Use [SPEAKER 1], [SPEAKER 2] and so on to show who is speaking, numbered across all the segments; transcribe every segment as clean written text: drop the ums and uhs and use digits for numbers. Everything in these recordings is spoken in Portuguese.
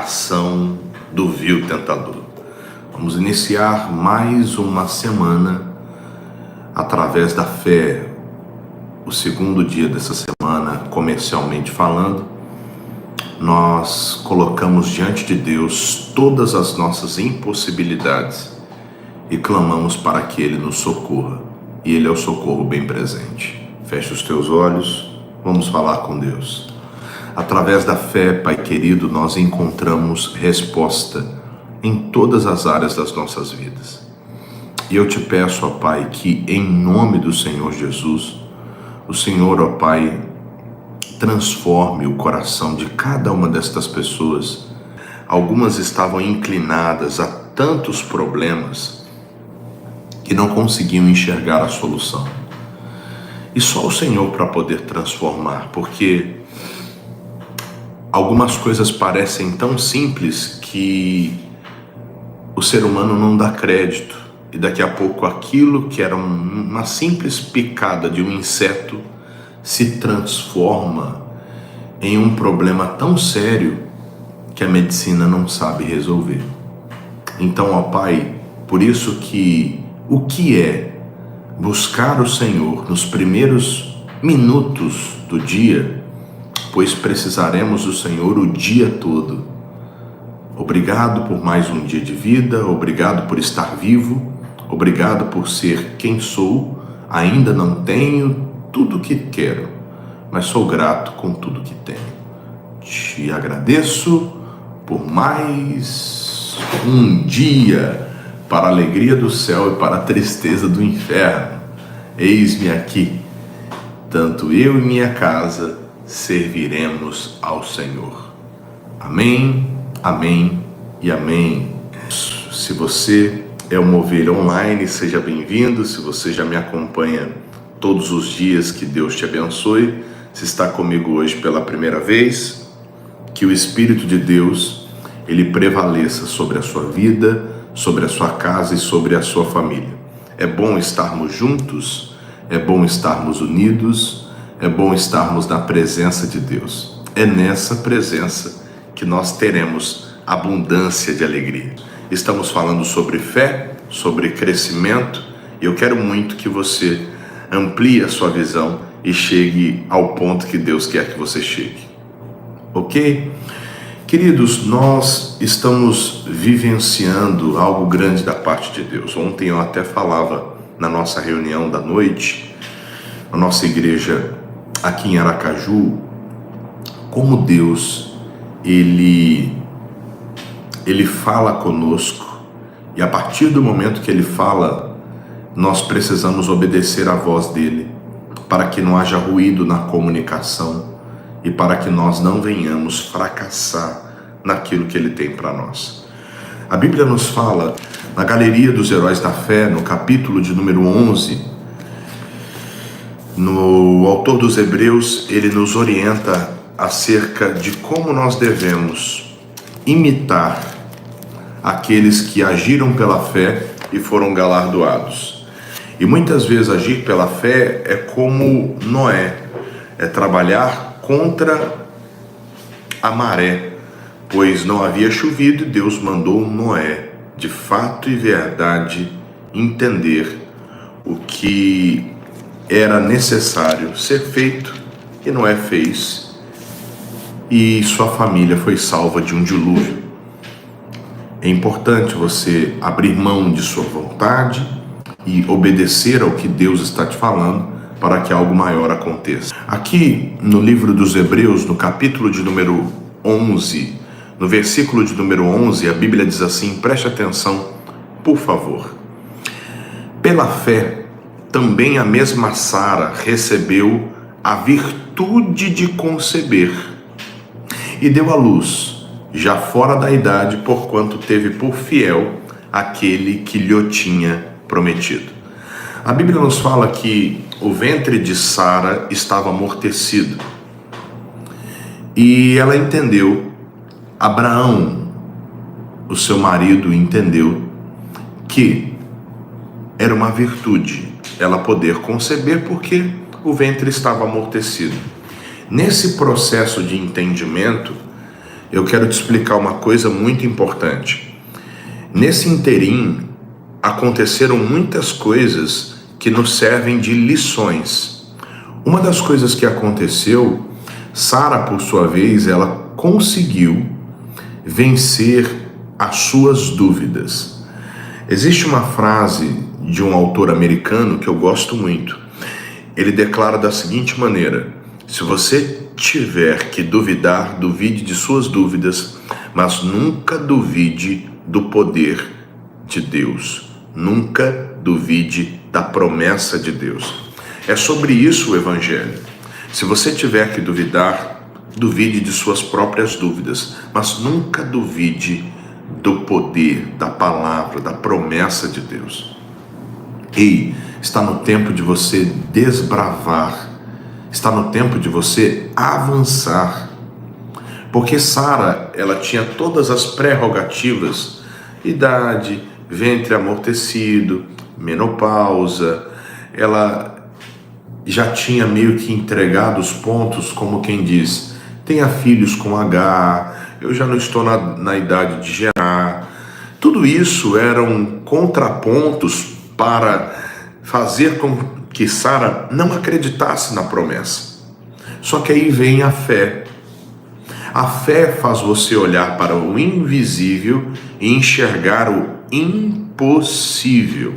[SPEAKER 1] ação do vil tentador. Vamos iniciar mais uma semana através da fé, o segundo dia dessa semana, comercialmente falando. Nós colocamos diante de Deus todas as nossas impossibilidades e clamamos para que Ele nos socorra, e Ele é o socorro bem presente. Feche os teus olhos, vamos falar com Deus. Através da fé, Pai querido, nós encontramos resposta em todas as áreas das nossas vidas. E eu te peço, ó Pai, que em nome do Senhor Jesus, o Senhor, ó Pai, transforme o coração de cada uma destas pessoas. Algumas estavam inclinadas a tantos problemas que não conseguiam enxergar a solução. E só o Senhor para poder transformar, porque algumas coisas parecem tão simples que o ser humano não dá crédito. E daqui a pouco aquilo que era uma simples picada de um inseto se transforma em um problema tão sério que a medicina não sabe resolver. Então, ó Pai, por isso que o que é buscar o Senhor nos primeiros minutos do dia, pois precisaremos do Senhor o dia todo. Obrigado por mais um dia de vida, obrigado por estar vivo, obrigado por ser quem sou. Ainda não tenho tudo o que quero, mas sou grato com tudo que tenho. Te agradeço por mais um dia para a alegria do céu e para a tristeza do inferno. Eis-me aqui, tanto eu e minha casa serviremos ao Senhor. Amém, amém e amém. Se você é uma ovelha online, seja bem-vindo. Se você já me acompanha todos os dias, que Deus te abençoe. Se está comigo hoje pela primeira vez, que o Espírito de Deus, ele prevaleça sobre a sua vida, sobre a sua casa e sobre a sua família. É bom estarmos juntos, é bom estarmos unidos, é bom estarmos na presença de Deus. É nessa presença que nós teremos abundância de alegria. Estamos falando sobre fé, sobre crescimento, e eu quero muito que você amplie a sua visão e chegue ao ponto que Deus quer que você chegue. Ok? Queridos, nós estamos vivenciando algo grande da parte de Deus. Ontem eu até falava na nossa reunião da noite, na nossa igreja aqui em Aracaju, como Deus, Ele fala conosco, e a partir do momento que Ele fala, nós precisamos obedecer à voz dEle, para que não haja ruído na comunicação e para que nós não venhamos fracassar naquilo que Ele tem para nós. A Bíblia nos fala, na Galeria dos Heróis da Fé, no capítulo de número 11, o autor dos Hebreus, ele nos orienta acerca de como nós devemos imitar aqueles que agiram pela fé e foram galardoados. E muitas vezes agir pela fé é como Noé, é trabalhar contra a maré, pois não havia chovido e Deus mandou Noé, de fato e verdade, entender o que era necessário ser feito, e Noé fez, e sua família foi salva de um dilúvio. É importante você abrir mão de sua vontade e obedecer ao que Deus está te falando para que algo maior aconteça. Aqui no livro dos Hebreus, no capítulo de número 11, no versículo de número 11, a Bíblia diz assim, preste atenção, por favor. Pela fé, também a mesma Sara recebeu a virtude de conceber e deu à luz, já fora da idade, porquanto teve por fiel aquele que lhe tinha prometido. A Bíblia nos fala que o ventre de Sara estava amortecido. E ela entendeu, Abraão, o seu marido, entendeu que era uma virtude ela poder conceber porque o ventre estava amortecido. Nesse processo de entendimento, eu quero te explicar uma coisa muito importante. Nesse interim, aconteceram muitas coisas que nos servem de lições. Uma das coisas que aconteceu, Sara, por sua vez, ela conseguiu vencer as suas dúvidas. Existe uma frase de um autor americano que eu gosto muito. Ele declara da seguinte maneira: se você tiver que duvidar, duvide de suas dúvidas, mas nunca duvide do poder de Deus. Nunca duvide da promessa de Deus. É sobre isso o Evangelho. Se você tiver que duvidar, duvide de suas próprias dúvidas, mas nunca duvide do poder, da palavra, da promessa de Deus. Ei, está no tempo de você desbravar, está no tempo de você avançar. Porque Sara, ela tinha todas as prerrogativas: idade, ventre amortecido, menopausa. Ela já tinha meio que entregado os pontos, como quem diz: tenha filhos com H, eu já não estou na idade de gerar. Tudo isso eram contrapontos para fazer com que Sara não acreditasse na promessa. Só que aí vem a fé. A fé faz você olhar para o invisível e enxergar o impossível.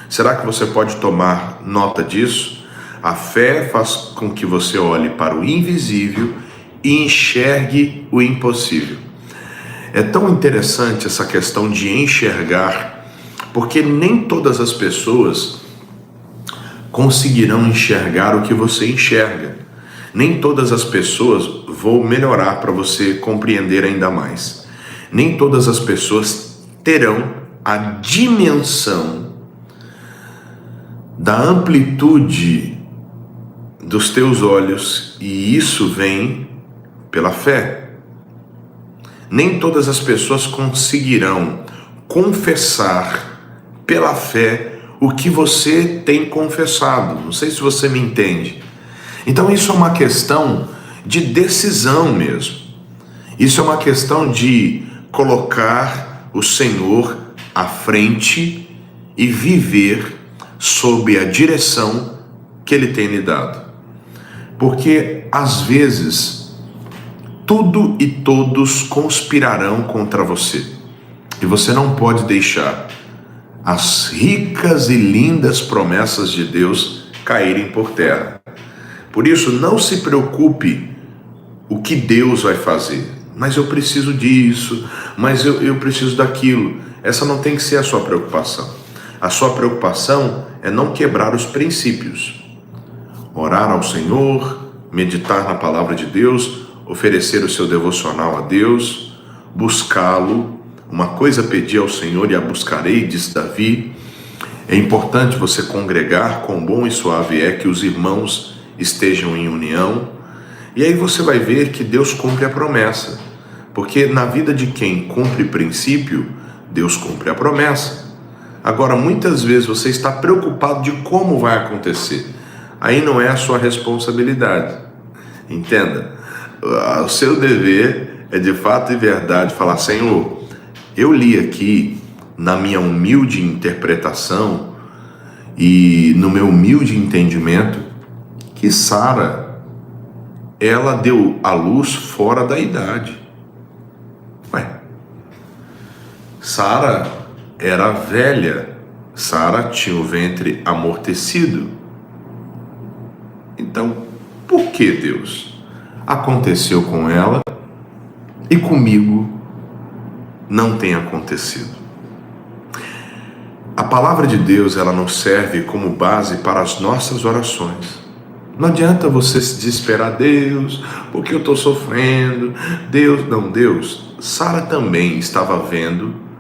[SPEAKER 1] Será que você pode tomar nota disso? A fé faz com que você olhe para o invisível e enxergue o impossível. É tão interessante essa questão de enxergar, porque nem todas as pessoas conseguirão enxergar o que você enxerga. Nem todas as pessoas vão melhorar para você compreender ainda mais. Nem todas as pessoas terão a dimensão da amplitude dos teus olhos, e isso vem pela fé. Nem todas as pessoas conseguirão confessar pela fé o que você tem confessado. Não sei se você me entende. Então isso é uma questão de decisão mesmo. Isso é uma questão de colocar o Senhor à frente e viver sob a direção que Ele tem lhe dado. Porque às vezes tudo e todos conspirarão contra você, e você não pode deixar as ricas e lindas promessas de Deus caírem por terra. Por isso, não se preocupe o que Deus vai fazer. Mas eu preciso disso, mas eu preciso daquilo. Essa não tem que ser a sua preocupação. A sua preocupação é não quebrar os princípios. Orar ao Senhor, meditar na palavra de Deus, oferecer o seu devocional a Deus, buscá-lo. Uma coisa pedi ao Senhor e a buscarei, disse Davi. É importante você congregar, quão bom e suave é que os irmãos estejam em união. E aí você vai ver que Deus cumpre a promessa. Porque na vida de quem cumpre princípio, Deus cumpre a promessa. Agora, muitas vezes você está preocupado de como vai acontecer. Aí não é a sua responsabilidade. Entenda? O seu dever é de fato e verdade falar: Senhor, eu li aqui na minha humilde interpretação e no meu humilde entendimento que Sara, ela deu à luz fora da idade. Sara era velha, Sara tinha o ventre amortecido. Então, por que Deus? Aconteceu com ela e comigo não tem acontecido. A palavra de Deus, ela nos serve como base para as nossas orações. Não adianta você se desesperar: Deus, porque eu estou sofrendo, Deus. Não, Deus. Sara também estava vendo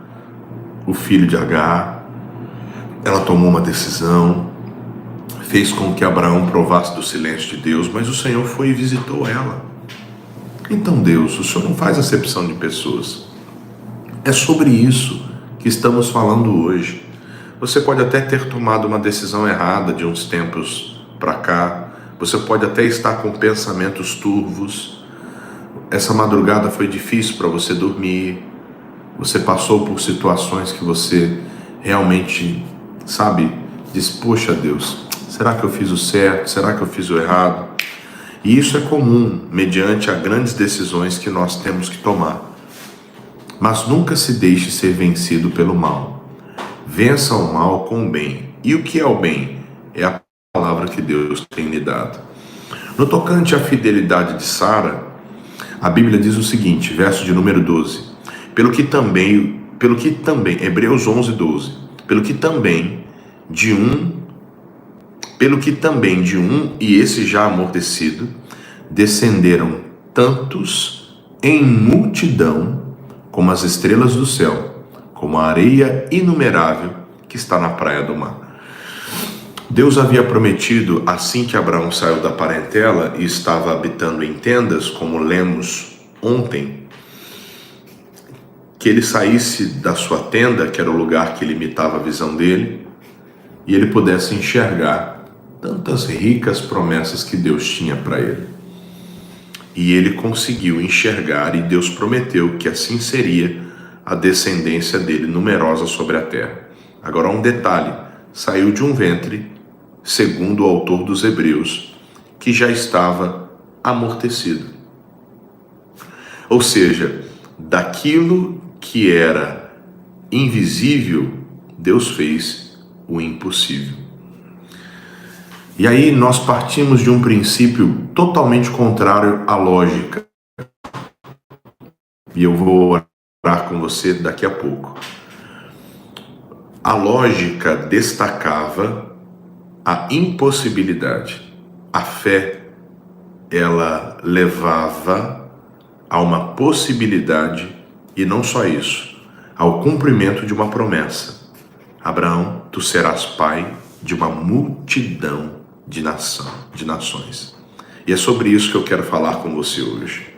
[SPEAKER 1] o filho de Agar, ela tomou uma decisão, fez com que Abraão provasse do silêncio de Deus, mas o Senhor foi e visitou ela. Então, Deus, o Senhor não faz acepção de pessoas. É sobre isso que estamos falando hoje. Você pode até ter tomado uma decisão errada de uns tempos para cá, você pode até estar com pensamentos turvos, essa madrugada foi difícil para você dormir, você passou por situações que você realmente, sabe, diz, poxa Deus, será que eu fiz o certo? Será que eu fiz o errado? E isso é comum mediante a grandes decisões que nós temos que tomar. Mas nunca se deixe ser vencido pelo mal. Vença o mal com o bem. E o que é o bem? É a palavra que Deus tem lhe dado. No tocante à fidelidade de Sara, a Bíblia diz o seguinte, verso de número 12. Pelo que também, Hebreus 11, 12. Pelo que também de um e esse já amortecido, descenderam tantos em multidão como as estrelas do céu, como a areia inumerável que está na praia do mar. Deus havia prometido, assim que Abraão saiu da parentela e estava habitando em tendas, como lemos ontem, que ele saísse da sua tenda, que era o lugar que limitava a visão dele, e ele pudesse enxergar tantas ricas promessas que Deus tinha para ele. E ele conseguiu enxergar, e Deus prometeu que assim seria a descendência dele, numerosa sobre a terra. Agora, um detalhe, saiu de um ventre, segundo o autor dos Hebreus, que já estava amortecido. Ou seja, daquilo que era invisível, Deus fez o impossível. E aí nós partimos de um princípio totalmente contrário à lógica. E eu vou orar com você daqui a pouco. A lógica destacava a impossibilidade. A fé, ela levava a uma possibilidade, e não só isso, ao cumprimento de uma promessa. Abraão, tu serás pai de uma multidão de nações. E é sobre isso que eu quero falar com você hoje.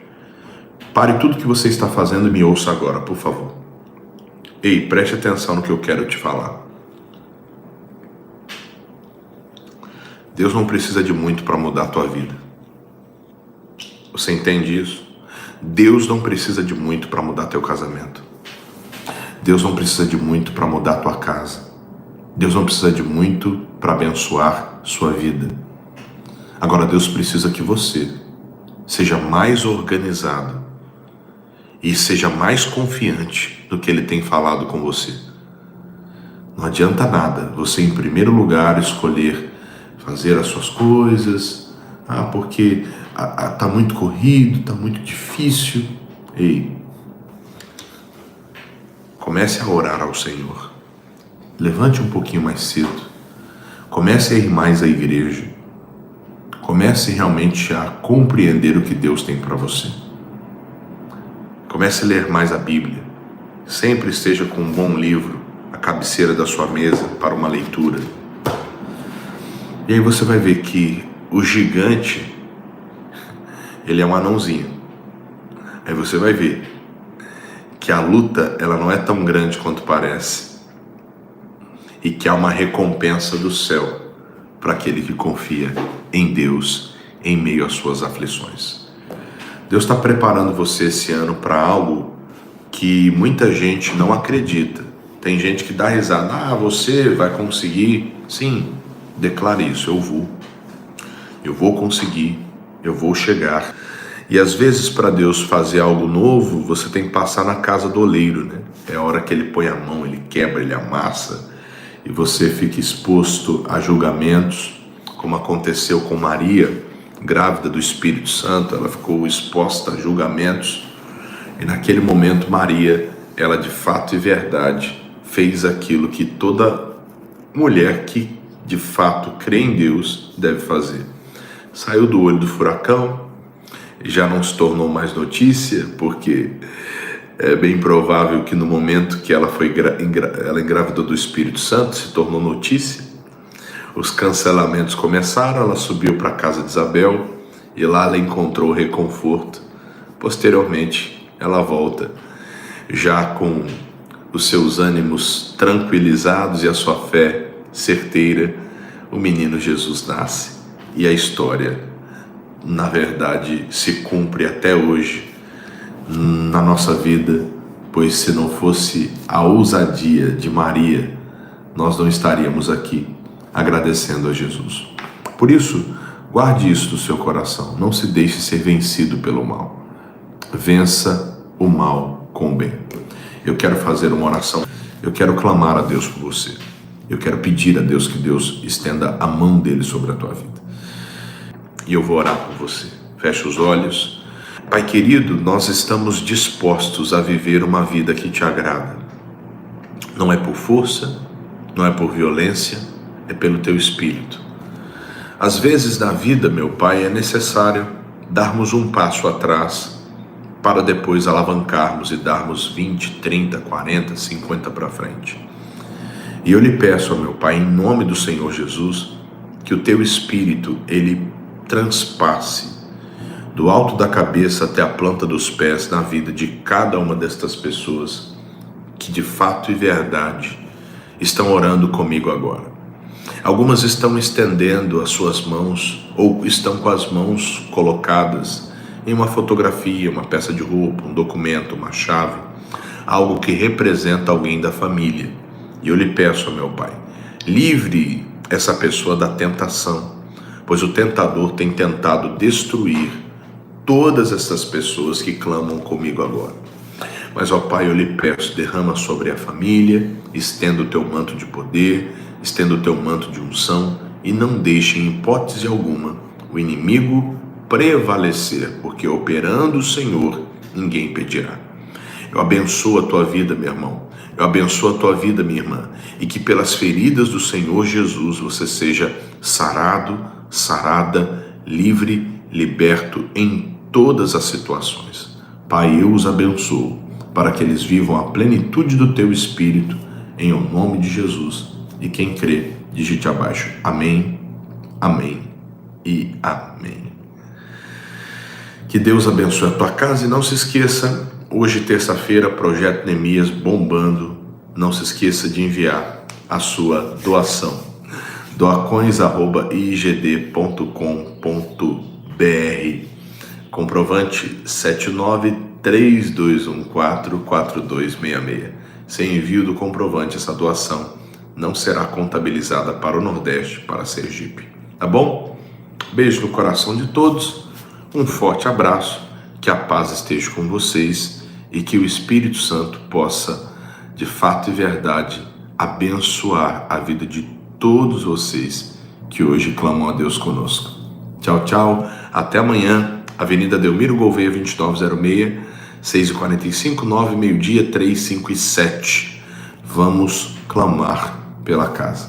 [SPEAKER 1] Pare tudo que você está fazendo e me ouça agora, por favor. Ei, preste atenção no que eu quero te falar. Deus não precisa de muito para mudar a tua vida. Você entende isso? Deus não precisa de muito para mudar teu casamento. Deus não precisa de muito para mudar tua casa. Deus não precisa de muito para abençoar sua vida. Agora Deus precisa que você seja mais organizado e seja mais confiante do que Ele tem falado com você. Não adianta nada você, em primeiro lugar, escolher fazer as suas coisas, porque está muito corrido, está muito difícil. Ei, comece a orar ao Senhor. Levante um pouquinho mais cedo. Comece a ir mais à igreja. Comece realmente a compreender o que Deus tem para você. Comece a ler mais a Bíblia. Sempre esteja com um bom livro à cabeceira da sua mesa para uma leitura. E aí você vai ver que o gigante, ele é um anãozinho. Aí você vai ver que a luta, ela não é tão grande quanto parece. E que há uma recompensa do céu para aquele que confia em Deus em meio às suas aflições. Deus está preparando você esse ano para algo que muita gente não acredita. Tem gente que dá risada, você vai conseguir. Sim, declare isso, eu vou conseguir, eu vou chegar. E às vezes, para Deus fazer algo novo, você tem que passar na casa do oleiro, né? É a hora que ele põe a mão, ele quebra, ele amassa, e você fica exposto a julgamentos, como aconteceu com Maria, grávida do Espírito Santo. Ela ficou exposta a julgamentos, e naquele momento Maria, ela de fato e verdade fez aquilo que toda mulher que de fato crê em Deus deve fazer. Saiu do olho do furacão, já não se tornou mais notícia, porque é bem provável que no momento que ela engravidou do Espírito Santo, se tornou notícia. Os cancelamentos começaram, ela subiu para a casa de Isabel e lá ela encontrou reconforto. Posteriormente, ela volta já com os seus ânimos tranquilizados e a sua fé certeira. O menino Jesus nasce e a história, na verdade, se cumpre até hoje, na nossa vida, pois se não fosse a ousadia de Maria, nós não estaríamos aqui agradecendo a Jesus. Por isso, guarde isso no seu coração, não se deixe ser vencido pelo mal. Vença o mal com o bem. Eu quero fazer uma oração, eu quero clamar a Deus por você. Eu quero pedir a Deus que Deus estenda a mão dele sobre a tua vida. E eu vou orar por você. Feche os olhos. Pai querido, nós estamos dispostos a viver uma vida que te agrada. Não é por força, não é por violência, é pelo teu Espírito. Às vezes na vida, meu Pai, é necessário darmos um passo atrás para depois alavancarmos e darmos 20, 30, 40, 50 para frente. E eu lhe peço, meu Pai, em nome do Senhor Jesus, que o teu Espírito, ele transpasse do alto da cabeça até a planta dos pés na vida de cada uma destas pessoas que de fato e verdade estão orando comigo agora. Algumas estão estendendo as suas mãos ou estão com as mãos colocadas em uma fotografia, uma peça de roupa, um documento, uma chave, algo que representa alguém da família. E eu lhe peço, meu Pai, livre essa pessoa da tentação, pois o tentador tem tentado destruir todas essas pessoas que clamam comigo agora. Mas, ó Pai, eu lhe peço, derrama sobre a família, estenda o teu manto de poder, estenda o teu manto de unção e não deixe em hipótese alguma o inimigo prevalecer, porque operando o Senhor, ninguém impedirá. Eu abençoo a tua vida, meu irmão. Eu abençoo a tua vida, minha irmã. E que pelas feridas do Senhor Jesus você seja sarado, sarada, livre, liberto em todas as situações. Pai, eu os abençoo para que eles vivam a plenitude do teu Espírito, em o nome de Jesus. E quem crê, digite abaixo. Amém, amém e amém. Que Deus abençoe a tua casa e não se esqueça, hoje terça-feira, Projeto Neemias bombando. Não se esqueça de enviar a sua doação. doacões@igd.com.br, comprovante 7932144266. Sem envio do comprovante, essa doação não será contabilizada para o Nordeste, para Sergipe. Tá bom? Beijo no coração de todos. Um forte abraço, que a paz esteja com vocês e que o Espírito Santo possa, de fato e verdade, abençoar a vida de todos vocês que hoje clamam a Deus conosco. Tchau, tchau. Até amanhã. Avenida Delmiro Gouveia, 2906, 6h45, 9, meio-dia, 3, 5 e 7. Vamos clamar pela casa.